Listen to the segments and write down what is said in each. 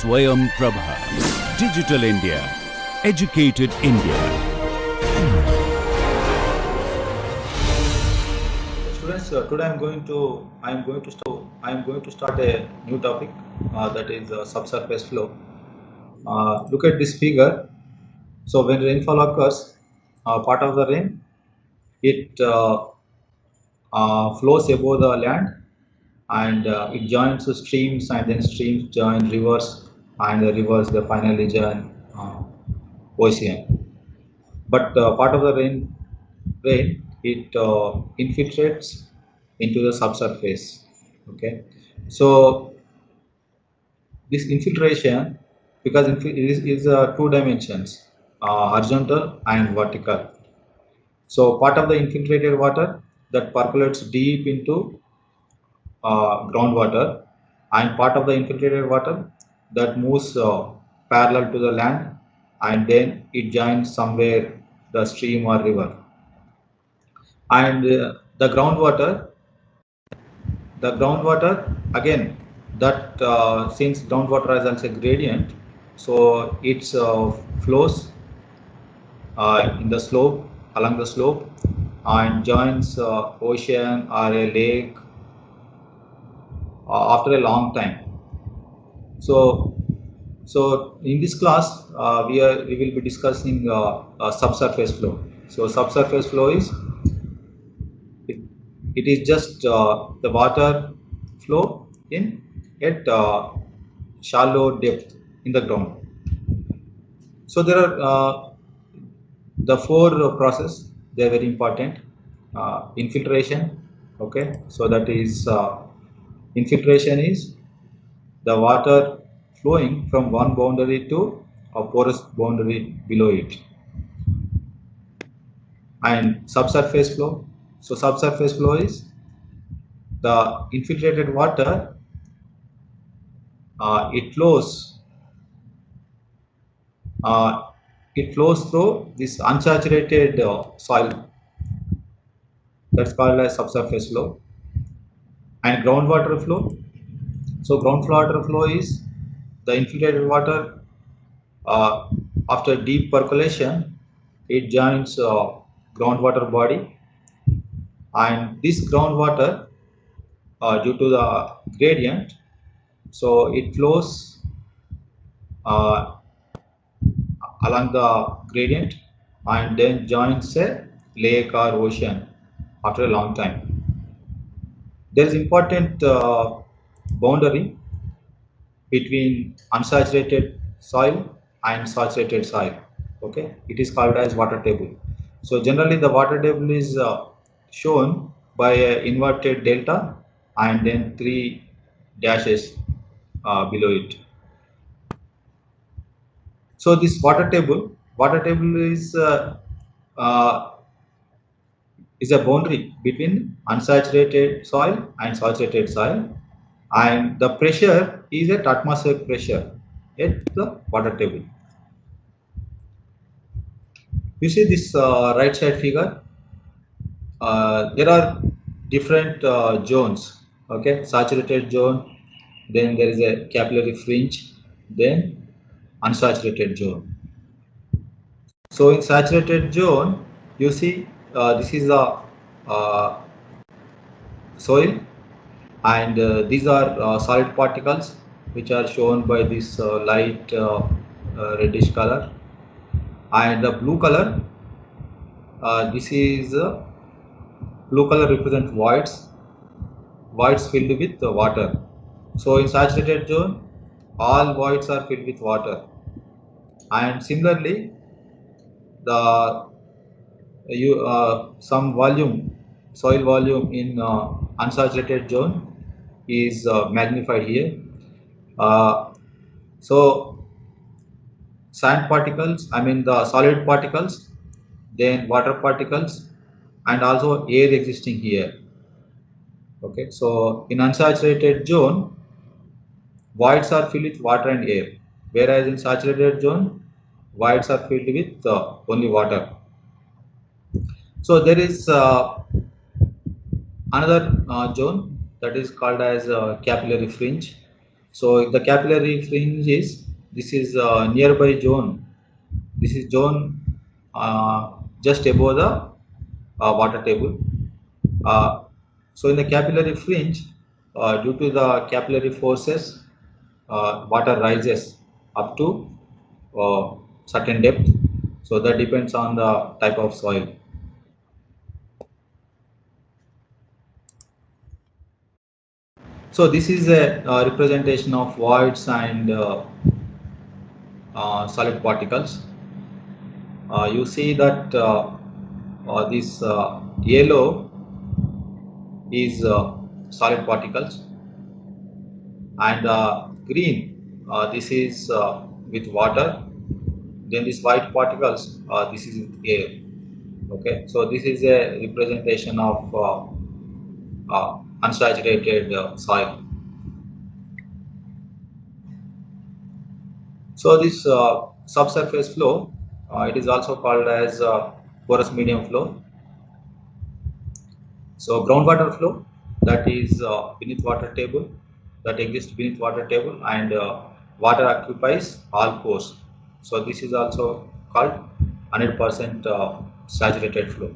Swayam Prabha. Digital India. Educated India. Students, today I am going to start a new topic that is subsurface flow. Look at this figure. So when rainfall occurs, part of the rain it flows above the land, and it joins the streams, and then streams join rivers, and the rivers they finally join ocean. But part of the rain it infiltrates into the subsurface. Okay, so this infiltration, because is two dimensions, horizontal and vertical. So part of the infiltrated water that percolates deep into groundwater, and part of the infiltrated water that moves parallel to the land, and then it joins somewhere the stream or river. And the groundwater again, that since groundwater has also a gradient, so it flows in the slope, along the slope, and joins ocean or a lake after a long time. So so in this class, we will be discussing subsurface flow. So subsurface flow is, it, it is just the water flow in at shallow depth in the ground. So there are the four process. They are very important. Infiltration. Okay, so that is infiltration is the water flowing from one boundary to a porous boundary below it. And subsurface flow. So subsurface flow is the infiltrated water. It flows. Uh, it flows through this unsaturated soil. That's called as subsurface flow. And groundwater flow. So groundwater flow is the infiltrated water, uh, after deep percolation, it joins groundwater body, and this groundwater, due to the gradient, so it flows uh, along the gradient, and then joins a lake or ocean after a long time. There is important boundary between unsaturated soil and saturated soil. Okay, it is called as water table. So generally the water table is shown by a inverted delta, and then three dashes below it. So this water table uh, is a boundary between unsaturated soil and saturated soil, and the pressure is at atmospheric pressure at the water table. You see this right side figure. There are different zones. Okay, saturated zone, then there is a capillary fringe, then unsaturated zone. So in saturated zone, you see this is the uh, soil, and these are solid particles which are shown by this light reddish color, and the blue color, this is blue color represent voids filled with water. So in saturated zone, all voids are filled with water, and similarly the some volume, soil volume in unsaturated zone is magnified here. uh, so sand particles, I mean the solid particles, then water particles, and also air existing here. Okay, so in unsaturated zone, voids are filled with water and air, whereas in saturated zone, voids are filled with only water. So there is another zone that is called as capillary fringe. So the capillary fringe is, this is nearby zone. This is zone just above the water table. Uh, so in the capillary fringe, due to the capillary forces, water rises up to certain depth. So that depends on the type of soil. So this is a representation of voids and solid particles. You see that this yellow is solid particles, and green, this is with water. Then this white particles, this is with air. Okay, so this is a representation of unsaturated soil. So this subsurface flow, it is also called as porous medium flow. So groundwater flow, that is beneath water table, that exists beneath water table, and water occupies all pores. So this is also called 100% saturated flow.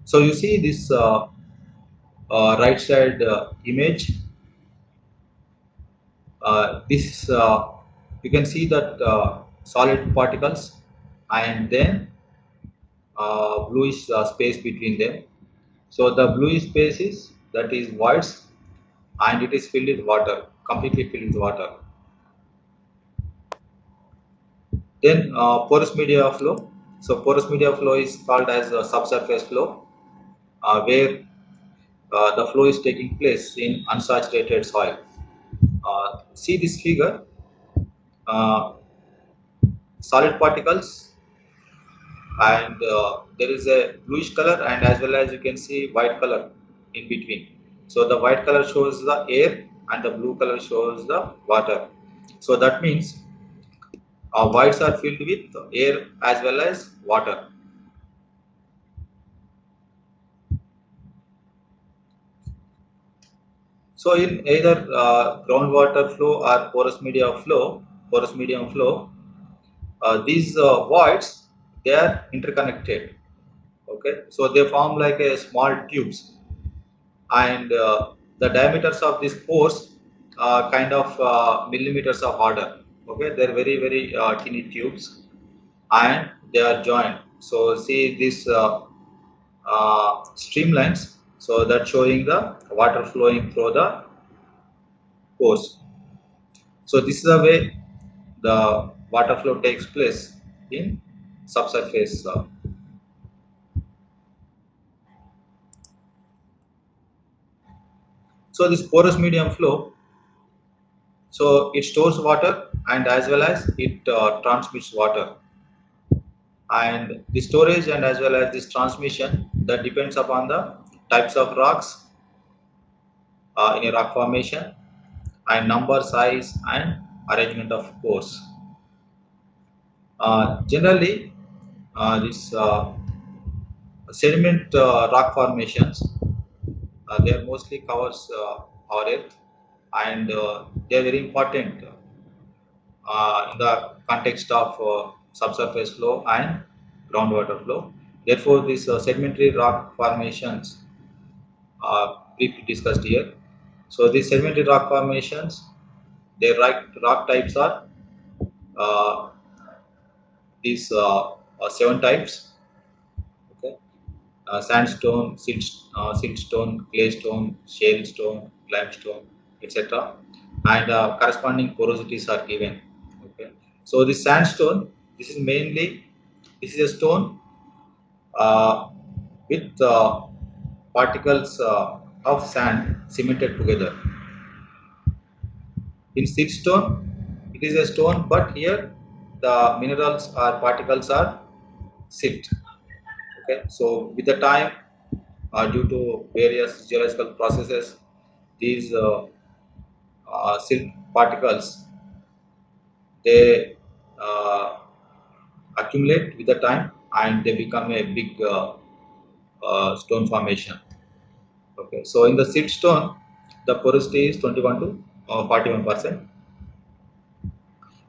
So you see this right side image. This you can see that solid particles, and then bluish space between them. So the bluish space is, that is voids, and it is filled with water, completely filled with water. Then porous media flow. So porous media flow is called as a subsurface flow, where the flow is taking place in unsaturated soil. See this figure, uh, solid particles, and there is a bluish color, and as well as you can see white color in between. So the white color shows the air and the blue color shows the water. So that means voids are filled with air as well as water. So in either groundwater flow or porous medium flow, these voids, they are interconnected. Okay, so they form like a small tubes, and the diameters of these pores are kind of millimeters of order. Okay, they're very tiny tubes, and they are joined. So see this streamlines, so that showing the water flowing through the pores. So this is the way the water flow takes place in subsurface. So this porous medium flow, so it stores water and as well as it transmits water. And the storage and as well as this transmission, that depends upon the types of rocks in a rock formation, and number, size, and arrangement of pores. Generally, this sediment rock formations, they are mostly covers our earth, and they are very important in the context of subsurface flow and groundwater flow. Therefore, these sedimentary rock formations are briefly discussed here. So these sedimentary rock formations, their rock types are uh, these seven types. Okay, sandstone, siltstone, claystone, shale stone, limestone, etc. And corresponding porosities are given. Okay, so the sandstone, this is mainly, this is a stone uh, with particles of sand cemented together. In siltstone, it is a stone, but here the minerals or particles are silt. Okay, so with the time, due to various geological processes, these silt particles, they uh, accumulate with the time, and they become a big stone formation. Okay, so in the siltstone, the porosity is 21 to 41%.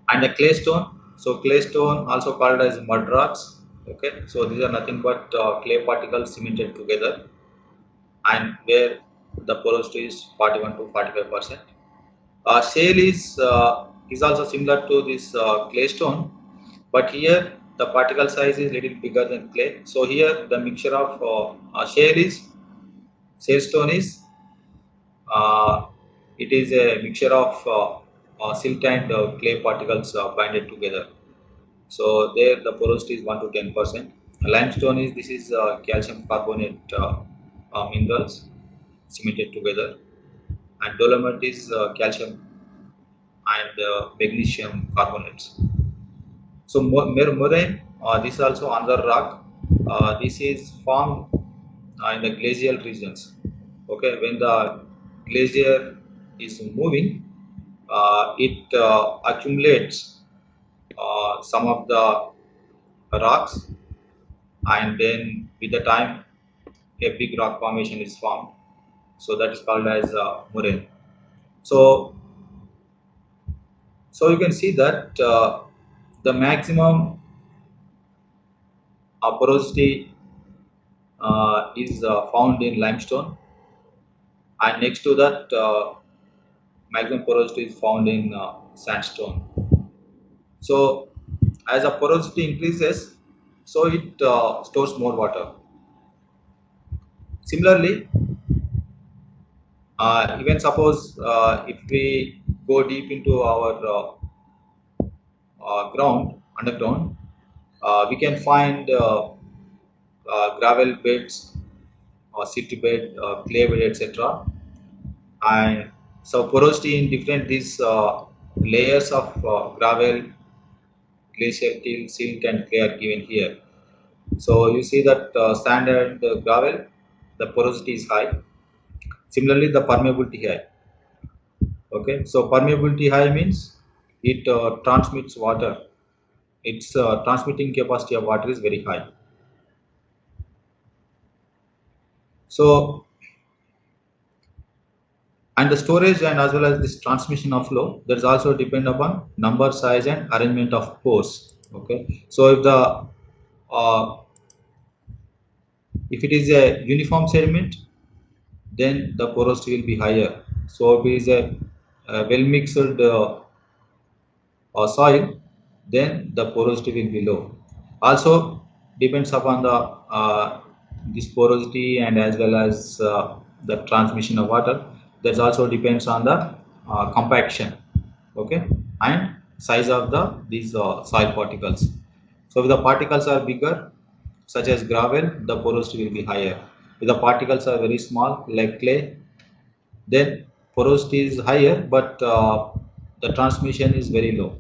And the clay stone, so clay stone also called as mud rocks. Okay, so these are nothing but clay particles cemented together, and where the porosity is 41 to 45%. Shale is also similar to this clay stone, but here the particle size is little bigger than clay. So here the mixture of shale stone is uh, it is a mixture of silt and clay particles binded together. So there the porosity is 1 to 10%. Limestone is this is calcium carbonate minerals cemented together, and dolomite is calcium and magnesium carbonates. So moraine, this is also another rock. This is formed in the glacial regions. Okay, when the glacier is moving, it accumulates some of the rocks, and then with the time, a big rock formation is formed. So that is called as moraine. So, so you can see that the maximum porosity is found in limestone, and next to that, maximum porosity is found in sandstone. So, as the porosity increases, so it stores more water. Similarly, even suppose if we go deep into our ground underground, we can find gravel beds, city bed, clay bed, etc. And so porosity in different these layers of gravel, glacier till, silt, and clay are given here. So you see that sand and gravel, the porosity is high. Similarly, the permeability high. Okay, so permeability high means it transmits water. Its transmitting capacity of water is very high. So, and the storage and as well as this transmission of flow, that is also depend upon number, size, and arrangement of pores. Okay, so uh, if it is a uniform sediment, then the porosity will be higher. So if it is a well mixed soil, then the porosity will be low. Also depends upon the this porosity and as well as the transmission of water. That also depends on the compaction, okay, and size of the these soil particles. So if the particles are bigger, such as gravel, the porosity will be higher. If the particles are very small, like clay, then porosity is higher, but the transmission is very low.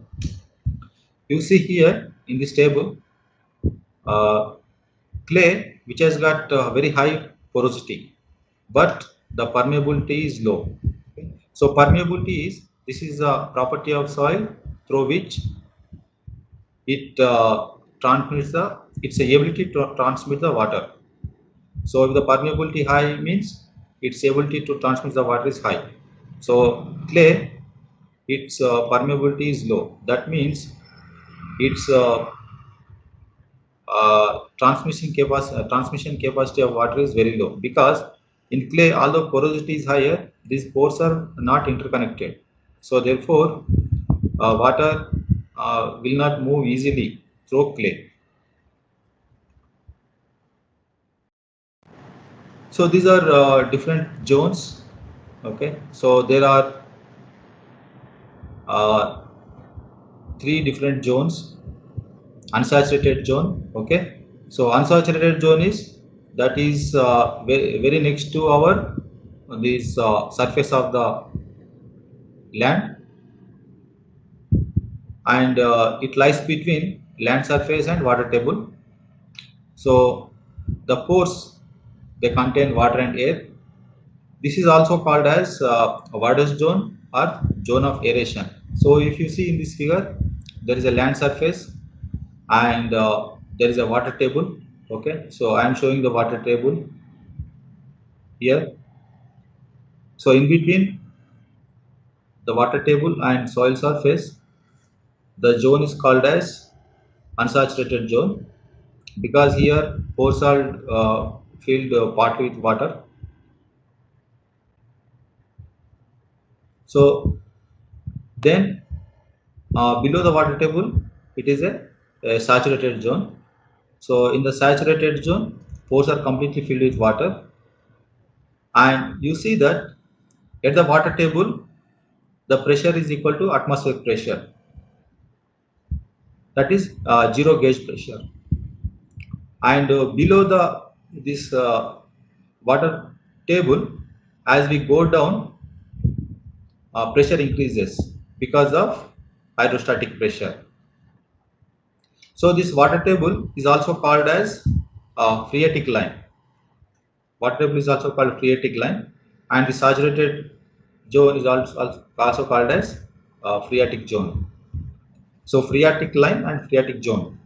You see here in this table, uh, clay which has got very high porosity, but the permeability is low. Okay. So permeability is this is a property of soil through which it transmits the its ability to transmit the water. So if the permeability high means its ability to transmit the water is high. So clay, its permeability is low. That means its transmission capacity of water is very low, because in clay, although porosity is higher, these pores are not interconnected. So therefore, water will not move easily through clay. So these are different zones. Okay, so there are uh, three different zones. Unsaturated zone. Okay, so unsaturated zone is that is very next to our this surface of the land, and it lies between land surface and water table. So the pores, they contain water and air. This is also called as a water zone or zone of aeration. So if you see in this figure, there is a land surface and there is a water table. Okay, so I am showing the water table here. So in between the water table and soil surface, the zone is called as unsaturated zone because here pores are filled partly with water. So then below the water table, it is a saturated zone. So in the saturated zone, pores are completely filled with water, and you see that at the water table, the pressure is equal to atmospheric pressure. That is zero gauge pressure. And below the this water table, as we go down, pressure increases because of hydrostatic pressure. So this water table is also called as phreatic line. Water table is also called phreatic line, and the saturated zone is also called as phreatic zone. So phreatic line and phreatic zone.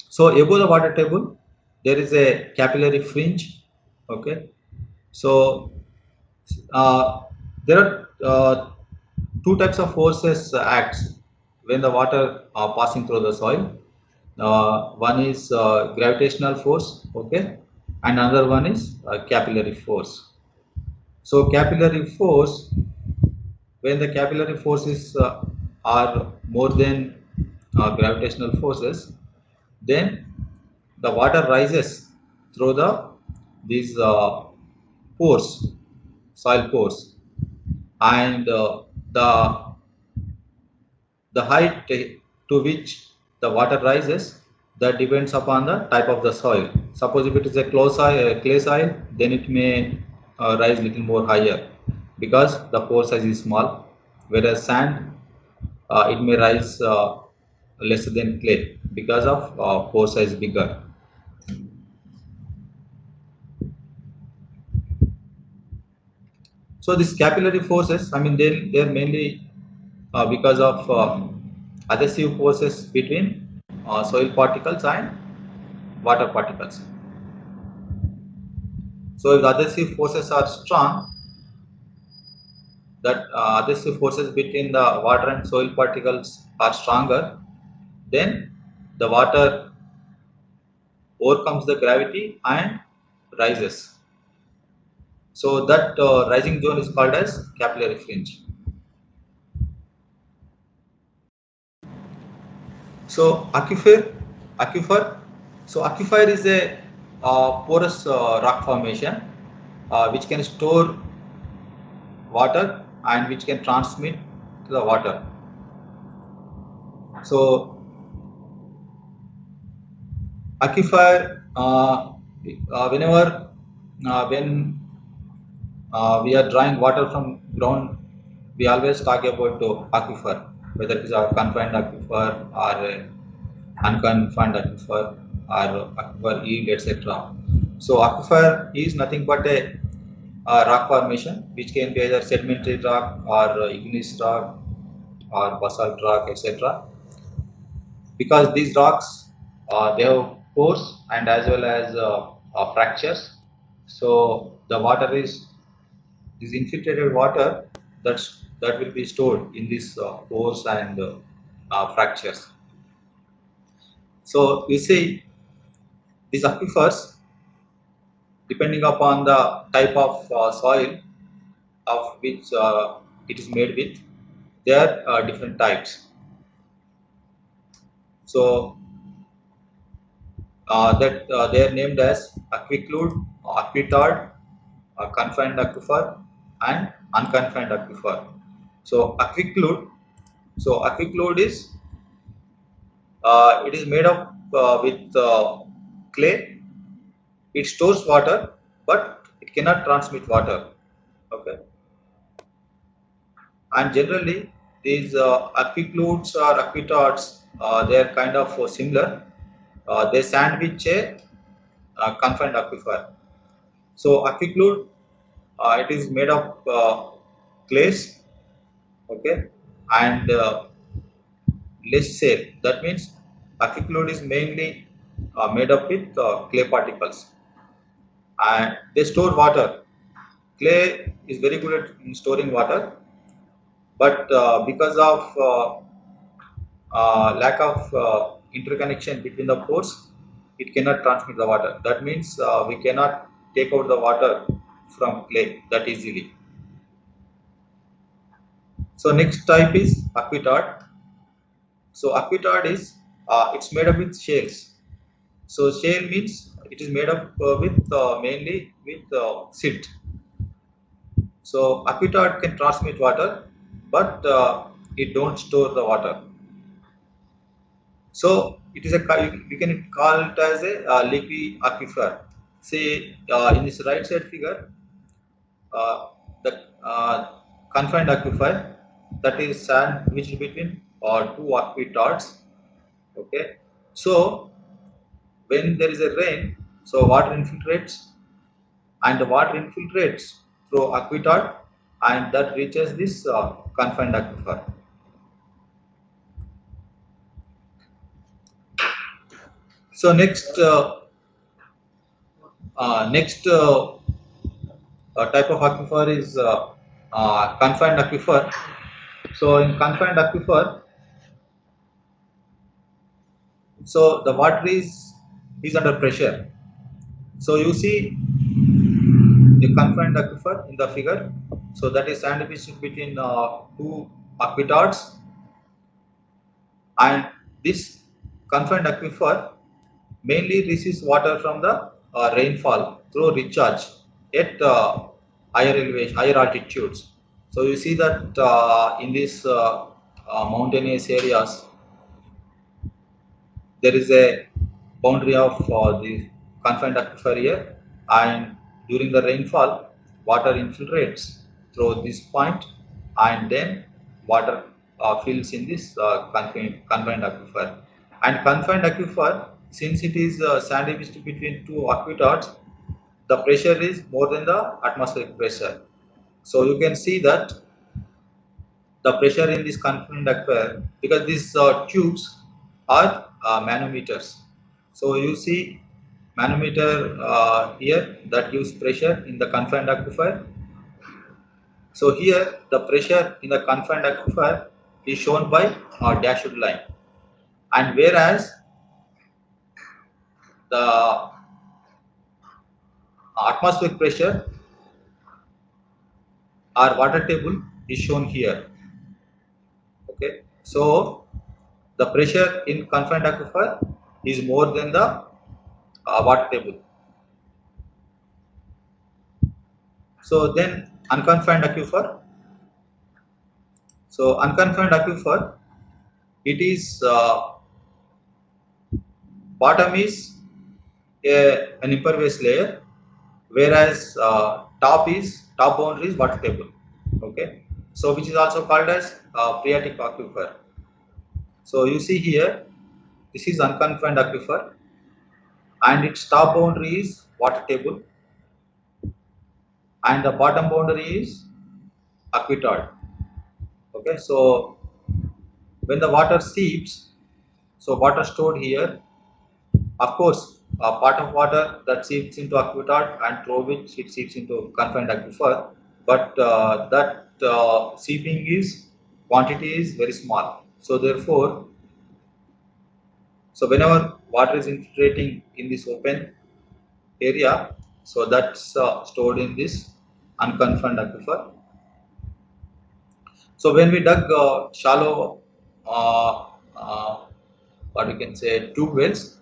So above the water table, there is a capillary fringe. Okay. So uh, there are two types of forces acts when the water passing through the soil. One is gravitational force, okay, and another one is capillary force. So capillary force, when the capillary forces are more than gravitational forces, then the water rises through these pores, soil pores, and the height to which the water rises, that depends upon the type of the soil. Suppose if it is a clay soil, then it may rise little more higher because the pore size is small, whereas sand, it may rise less than clay because of pore size bigger. So these capillary forces, I mean, they're mainly because of adhesive forces between soil particles and water particles. So if the adhesive forces are strong, that adhesive forces between the water and soil particles are stronger, then the water overcomes the gravity and rises. So that rising zone is called as capillary fringe. So aquifer. So aquifer is a porous rock formation which can store water and which can transmit to the water. So aquifer, whenever when we are drawing water from ground, we always talk about aquifer, whether it is a confined aquifer or unconfined aquifer or aquifer yield, etc. So aquifer is nothing but a rock formation which can be either sedimentary rock or igneous rock or basalt rock, etc. Because these rocks they have pores and as well as fractures. So the water is this infiltrated water that will be stored in these pores and fractures. So you see these aquifers, depending upon the type of soil of which it is made with, there are different types. So that they are named as aquiclude, aquitard, confined aquifer, and unconfined aquifer. So aquiclude, is it is made up with clay. It stores water, but it cannot transmit water. Okay, and generally these aquicludes or aquitards, they are kind of similar. They sandwich a confined aquifer. So aquiclude, it is made of clays, okay, and less shale. That means aquiclude is mainly made up with clay particles. and they store water. Clay is very good at storing water, but because of lack of interconnection between the pores, it cannot transmit the water. That means we cannot take out the water from clay that easily. So next type is aquitard. So aquitard is it's made up with shales. So shale means it is made up with mainly with silt. So aquitard can transmit water, but it don't store the water. So it is a we can call it as a leaky aquifer. See in this right side figure, the confined aquifer, that is sandwiched between two aquitards. Okay, so when there is a rain, so water infiltrates, and the water infiltrates through aquitard, and that reaches this confined aquifer. So next type of aquifer is confined aquifer. So in confined aquifer, so the water is under pressure. So you see the confined aquifer in the figure. So that is sandwiched between two aquitards, and this confined aquifer mainly receives water from the rainfall through recharge at higher elevation, higher altitudes. So you see that in these mountainous areas, there is a boundary of the confined aquifer here, and during the rainfall, water infiltrates through this point, and then water fills in this confined aquifer. And confined aquifer, since it is sandwiched between two aquitards, the pressure is more than the atmospheric pressure. So you can see that the pressure in this confined aquifer, because these tubes are manometers. So you see manometer here that gives pressure in the confined aquifer. So here the pressure in the confined aquifer is shown by a dashed line, and whereas the atmospheric pressure or water table is shown here. Okay, so the pressure in confined aquifer is more than the water table. So then unconfined aquifer. So unconfined aquifer, it is bottom is an impervious layer, whereas top boundary is water table. Okay, so which is also called as phreatic aquifer. So you see here, this is unconfined aquifer, and its top boundary is water table, and the bottom boundary is aquitard. Okay, so when the water seeps, so water stored here, of course, a part of water that seeps into aquitard and through which it seeps into confined aquifer, but that seeping is quantity is very small. So therefore, so whenever water is infiltrating in this open area, so that's stored in this unconfined aquifer. So when we dug shallow, uh, uh, what we can say, tube wells,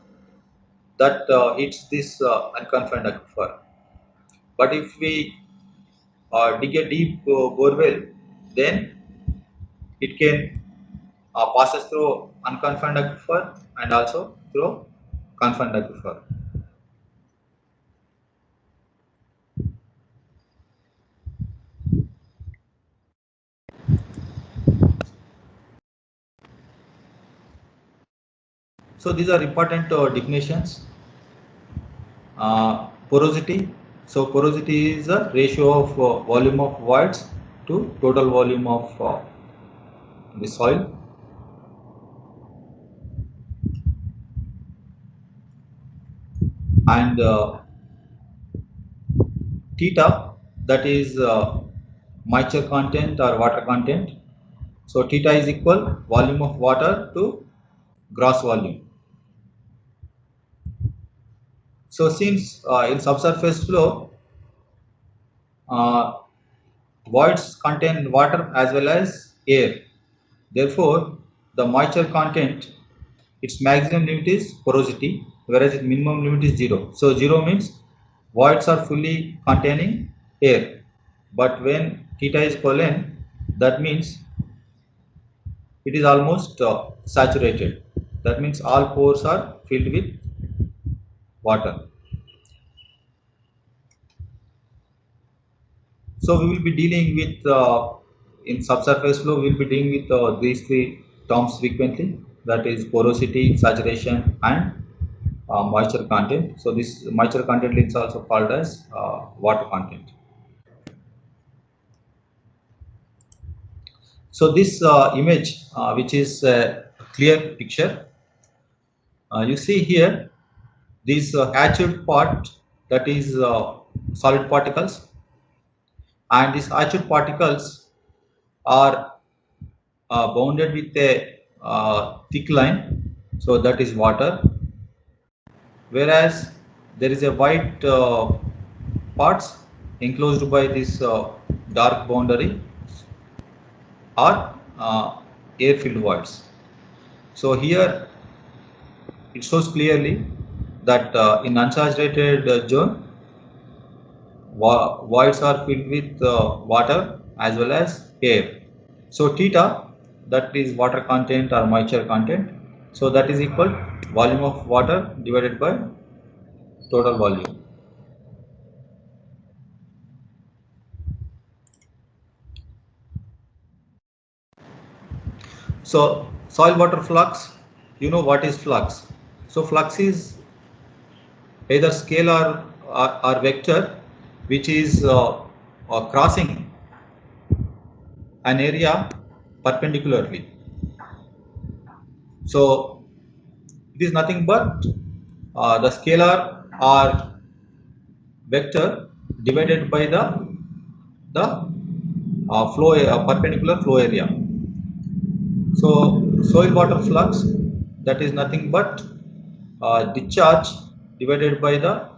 that hits this unconfined aquifer. But if we dig a deep bore well, then it can passes through unconfined aquifer and also through confined aquifer. So these are important definitions. Porosity. So porosity is a ratio of volume of voids to total volume of the soil. And theta, that is moisture content or water content. So theta is equal volume of water to gross volume. So since in subsurface flow, uh, voids contain water as well as air. Therefore, the moisture content, its maximum limit is porosity, whereas its minimum limit is 0. So 0 means voids are fully containing air. But when theta is colon, that means it is almost saturated. That means all pores are filled with water. So we will be dealing with in subsurface flow. We will be dealing with these three terms frequently. That is porosity, saturation, and moisture content. So this moisture content is also called as water content. So this image, which is a clear picture, you see here this hatched part, that is solid particles, and these hatched particles are bounded with a thick line, so that is water, whereas there is a white parts enclosed by this dark boundary or air filled voids. So here it shows clearly that in unsaturated zone, voids are filled with water as well as air. So theta, that is water content or moisture content. So that is equal volume of water divided by total volume. So soil water flux, you know what is flux. So flux is either scalar or vector, which is crossing an area perpendicularly. So it is nothing but the scalar or vector divided by the flow perpendicular flow area. So soil water flux, that is nothing but discharge divided by the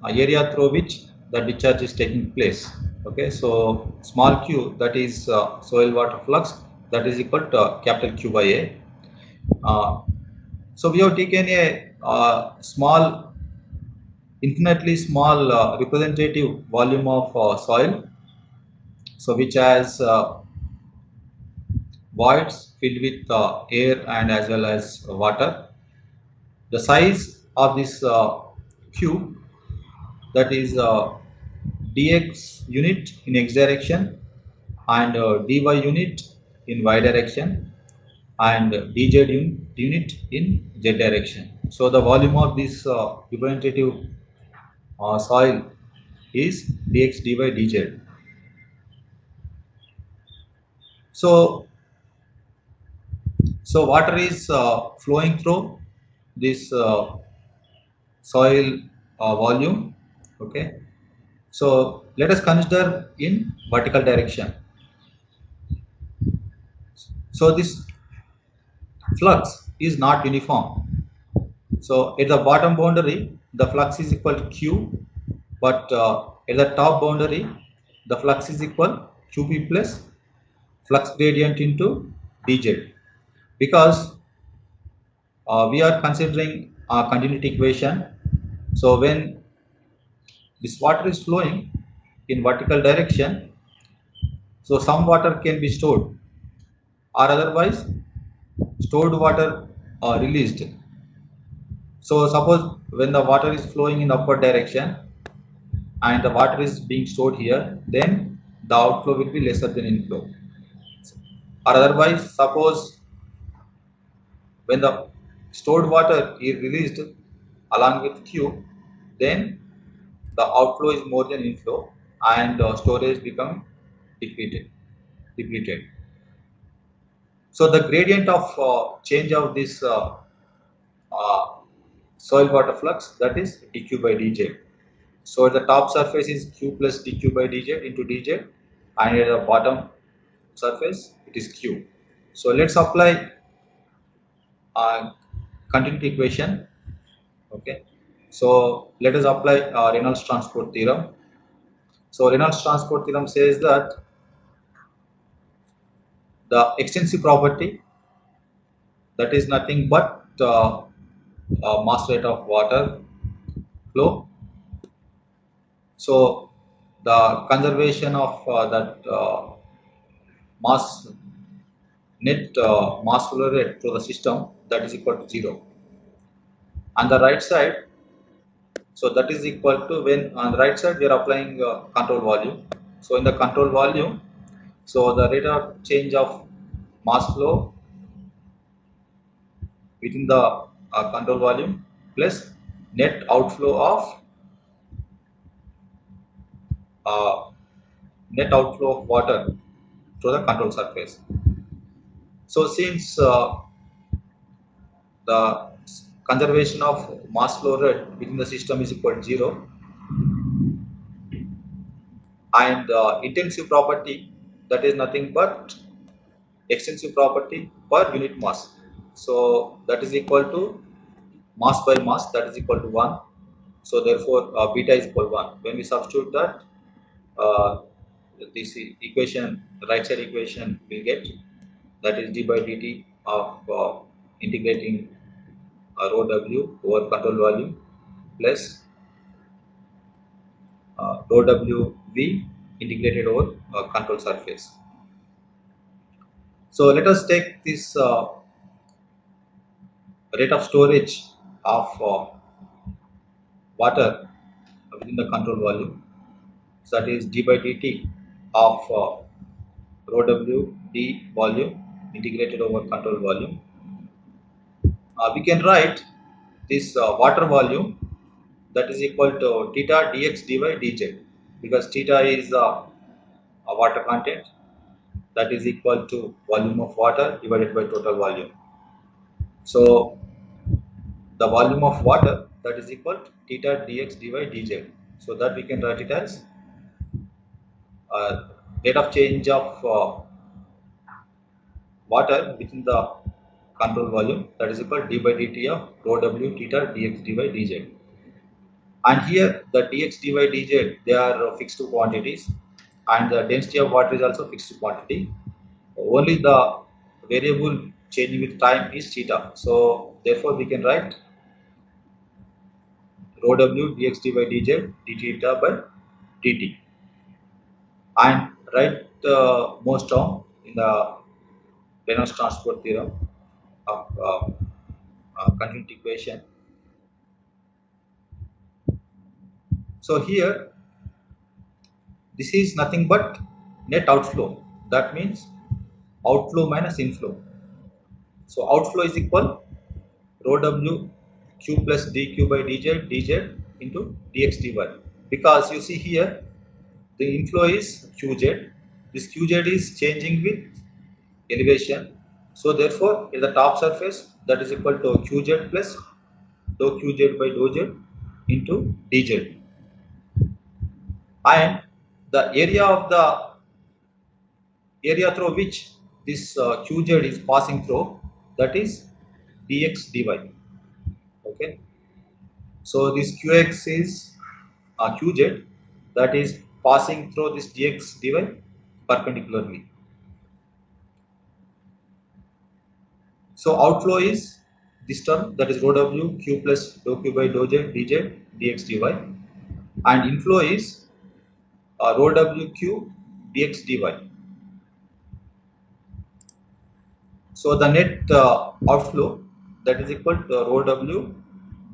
area through which the discharge is taking place. Okay, so small q, that is soil water flux, that is equal to capital Q by A. Uh, so we have taken a small, infinitely small representative volume of soil, so which has voids filled with air and as well as water. The size of this cube, that is dx unit in x direction and dy unit in y direction and dz unit in z direction. So the volume of this representative soil is dx dy dz. So water is flowing through this soil volume. Okay, so let us consider in vertical direction. So this flux is not uniform. So at the bottom boundary, the flux is equal to Q, but at the top boundary, the flux is equal QP plus flux gradient into dz, because we are considering a continuity equation. So when this water is flowing in vertical direction, so some water can be stored or otherwise stored water released. So suppose when the water is flowing in upward direction and the water is being stored here, then the outflow will be lesser than inflow. Or otherwise, suppose when the stored water is released along with Q, then the outflow is more than inflow and storage become depleted. So the gradient of change of this uh, soil water flux, that is dq by dj. So at the top surface is q plus dq by dz into dz, and at the bottom surface it is q. So let's apply continuity equation. Okay. So let us apply Reynolds transport theorem. So Reynolds transport theorem says that the extensive property, that is nothing but mass rate of water flow. So the conservation of that mass net mass flow rate to the system, that is equal to 0. On the right side, so that is equal to, when on the right side we are applying control volume. So in the control volume, so the rate of change of mass flow within the control volume plus net outflow of uh, net outflow of water to the control surface. So since the conservation of mass flow rate within the system is equal to 0, and intensive property, that is nothing but extensive property per unit mass. So that is equal to mass by mass, that is equal to 1. So therefore beta is equal to 1. When we substitute that, uh, this equation, right side equation will get, that is d by dt of integrating rho w over control volume plus rho w v integrated over control surface. So let us take this rate of storage of water within the control volume. So that is d by dt of rho w d volume integrated over control volume. We can write this water volume, that is equal to theta dx dy dz, because theta is a water content, that is equal to volume of water divided by total volume. So the volume of water, that is equal to theta dx dy dz. So that we can write it as rate of change of water within the control volume, that is equal to d by dt of rho w theta dx dy dz. And here the dx dy dz, they are fixed quantities, and the density of water is also fixed quantity. Only the variable changing with time is theta. So therefore we can write rho w dx dy dz d theta by dt, and write most term in the Reynolds transport theorem of continuity equation. So here this is nothing but net outflow. That means outflow minus inflow. So outflow is equal rho w q plus dq by dz into dx dy, because you see here the inflow is qz. This qz is changing with elevation. So therefore in the top surface, that is equal to qz plus dou qz by dou z into dz, and the area through which this qz is passing through, that is dx dy. Okay. So this qx is qz, that is passing through this dx dy perpendicularly. So outflow is this term, that is rho w q plus dou q by dou z dz dx dy, and inflow is rho w q dx dy. So the net outflow, that is equal to rho w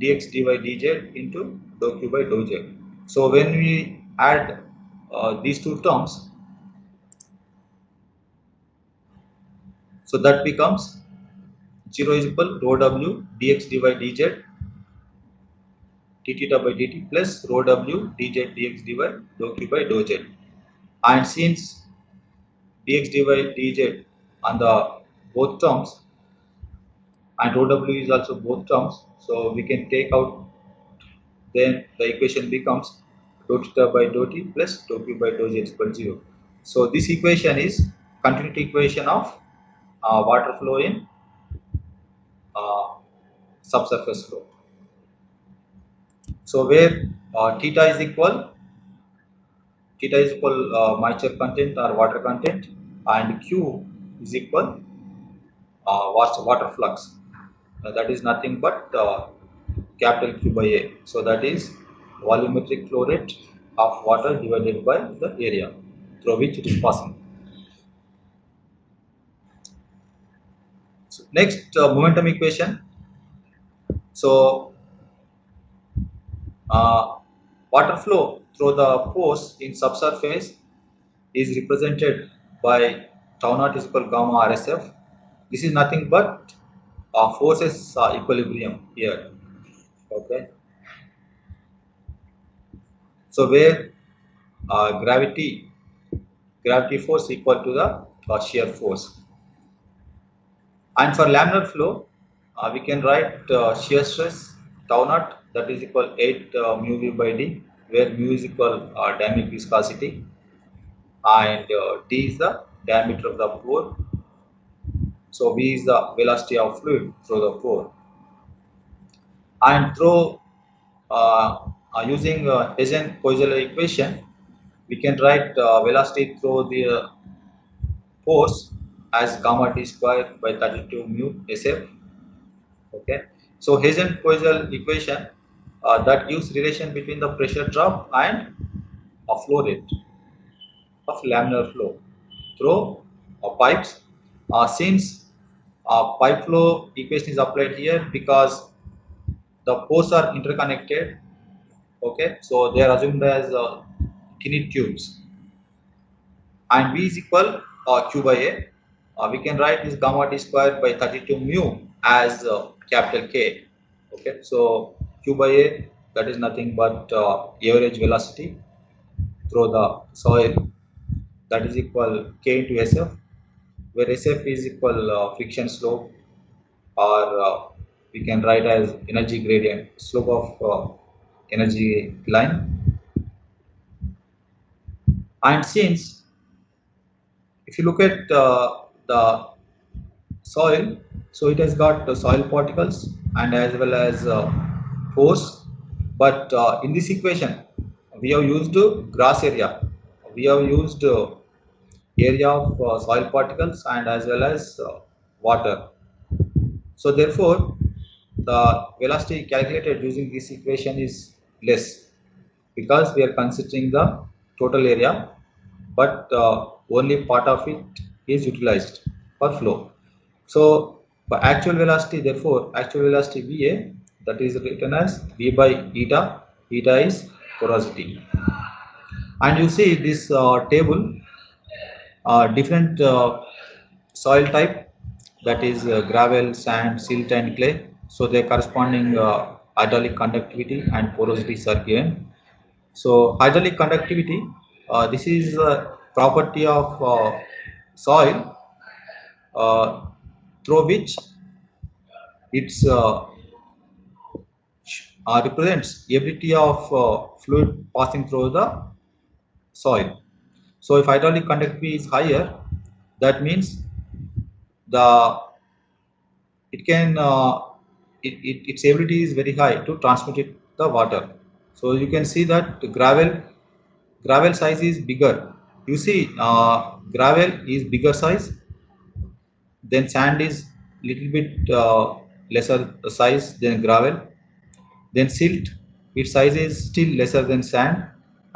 dx dy dz into dou q by dou z. So when we add these two terms, so that becomes 0 is equal rho w dx dy dz d theta by dt plus rho w dz dx dy dou q by dou z. And since dx dy dz on the both terms, and rho w is also both terms, so we can take out, then the equation becomes dou theta by dou t plus dou q by dou z is equal to 0. So this equation is continuity equation of water flow in uh, subsurface flow. So where theta is equal moisture content or water content, and q is equal water flux. That is nothing but capital Q by A. So that is volumetric flow rate of water divided by the area through which it is passing. So next, momentum equation. So water flow through the pores in subsurface is represented by tau naught is equal gamma RSF. This is nothing but forces equilibrium here. Okay. So where gravity force equal to the shear force. And for laminar flow, we can write shear stress tau naught, that is equal 8 mu v by d, where mu is equal dynamic viscosity, and d is the diameter of the pore. So v is the velocity of fluid through the pore. And through using Hessian-Koizler equation, we can write velocity through the pores as gamma t square by 32 mu sf. Okay, so Hessian-Koizler equation that gives relation between the pressure drop and a flow rate of laminar flow through pipes. Since pipe flow equation is applied here because the pores are interconnected. Okay, so they are assumed as tiny tubes, and V is equal Q by A. We can write this gamma t square by 32 mu as capital K. Okay, so Q by A, that is nothing but average velocity through the soil, that is equal K into SF, where SF is equal friction slope, or we can write as energy gradient, slope of energy line. And since if you look at the soil, so it has got soil particles and as well as pores, but in this equation we have used grass area, we have used area of soil particles and as well as water. So therefore the velocity calculated using this equation is less, because we are considering the total area, but only part of it is utilized for flow. So for actual velocity, therefore actual velocity VA, that is written as V by eta. Eta is porosity. And you see this table, different soil type, that is gravel, sand, silt and clay. So their corresponding hydraulic conductivity and porosity are given. So hydraulic conductivity, this is a property of soil uh, through which it's represents ability of fluid passing through the soil. So if hydraulic conductivity is higher, that means the it can its ability is very high to transmit it the water. So you can see that the gravel size is bigger. You see gravel is bigger size, then sand is little bit lesser size than gravel, then silt, its size is still lesser than sand,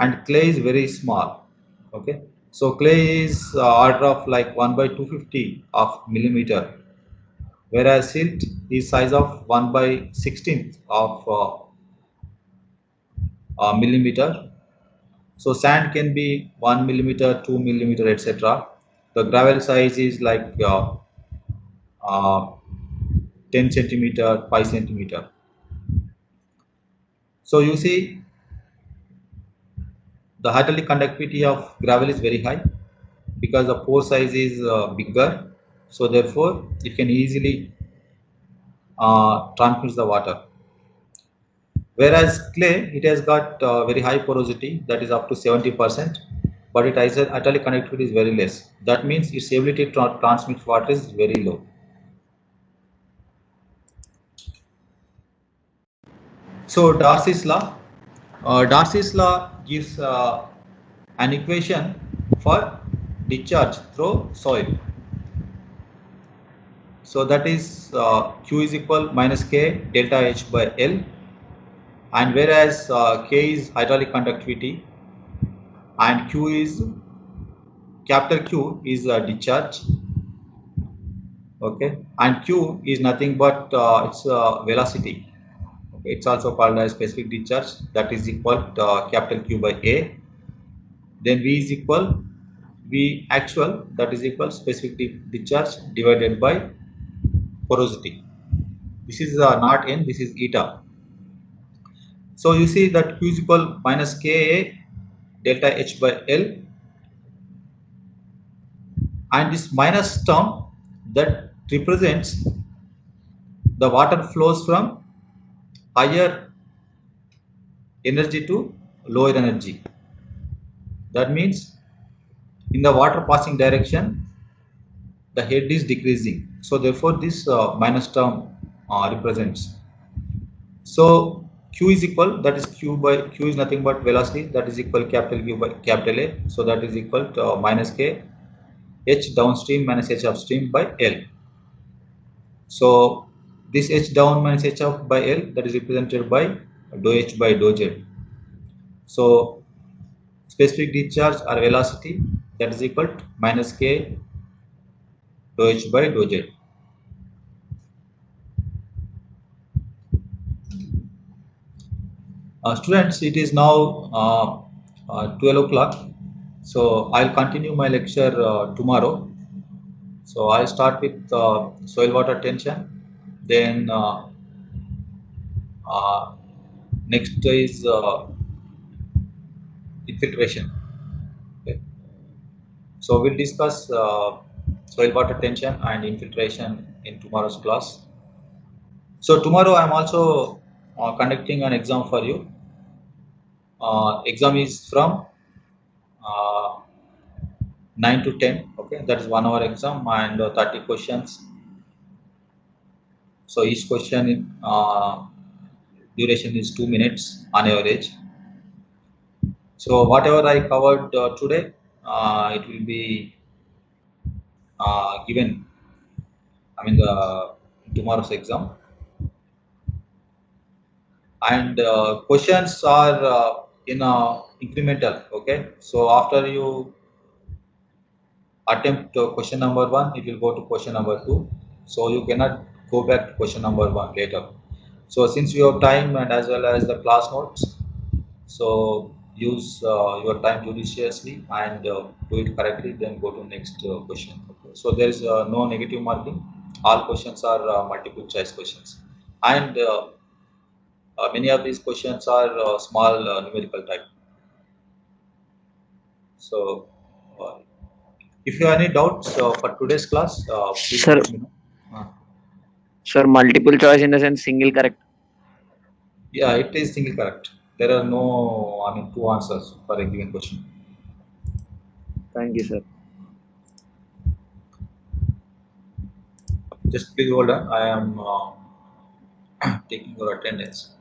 and clay is very small. Okay, so clay is order of like 1 by 250 of millimeter, whereas silt is size of 1 by 16th of millimeter. So sand can be 1 millimeter, 2 millimeter, etc. The gravel size is like uh, 10 centimeter, 5 centimeter. So you see the hydraulic conductivity of gravel is very high because the pore size is bigger. So therefore it can easily transmit the water. Whereas clay, it has got very high porosity, that is up to 70%, but its atomic conductivity is very less. That means its ability to transmit water is very low. So Darcy's law gives an equation for discharge through soil. So that is Q is equal minus K delta H by L, and whereas K is hydraulic conductivity and Q is capital Q is discharge, okay, and Q is nothing but its velocity. Okay, it's also called as specific discharge, that is equal to capital Q by A. Then V is equal V actual, that is equal specific discharge divided by porosity. This is not N, this is eta. So you see that Q is equal minus Ka delta H by L, and this minus term that represents the water flows from higher energy to lower energy. That means in the water passing direction, the head is decreasing. So therefore this minus term represents. So Q is equal, that is Q by Q is nothing but velocity, that is equal capital Q by capital A. So that is equal to minus K H downstream minus H upstream by L. So this H down minus H up by L, that is represented by dou H by dou Z. So specific discharge or velocity, that is equal to minus K dou H by dou Z. Students, it is now 12 o'clock. So I'll continue my lecture tomorrow. So I'll start with soil water tension. Then uh, next is infiltration. Okay. So we'll discuss soil water tension and infiltration in tomorrow's class. So tomorrow I'm also conducting an exam for you. Exam is from uh, 9 to 10. Okay, that is 1 hour exam and 30 questions. So each question duration is 2 minutes on average. So whatever I covered today, it will be given. I mean the tomorrow's exam, and questions are in incremental. Okay, so after you attempt question number one, it will go to question number two. So you cannot go back to question number one later. So since you have time and as well as the class notes, so use your time judiciously and do it correctly. Then go to next question. Okay. So there is no negative marking. All questions are multiple choice questions, and many of these questions are small numerical type. So uh, if you have any doubts for today's class, please Sir, let me know. Uh, sir, multiple choice in the sense single correct. yeah, it is single correct. There are no, I mean, two answers for a given question. Thank you, sir. Just please hold on. I am taking your attendance.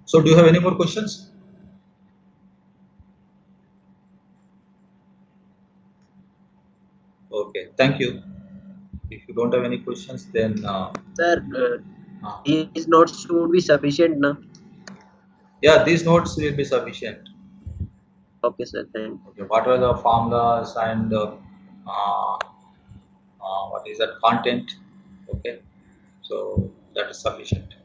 So, do you have any more questions? Okay, thank you. If you don't have any questions, then Sir, uh, these notes would be sufficient now. yeah, these notes will be sufficient. Okay, sir. Thank. Okay, what are the formulas and what is that content? Okay, so that is sufficient.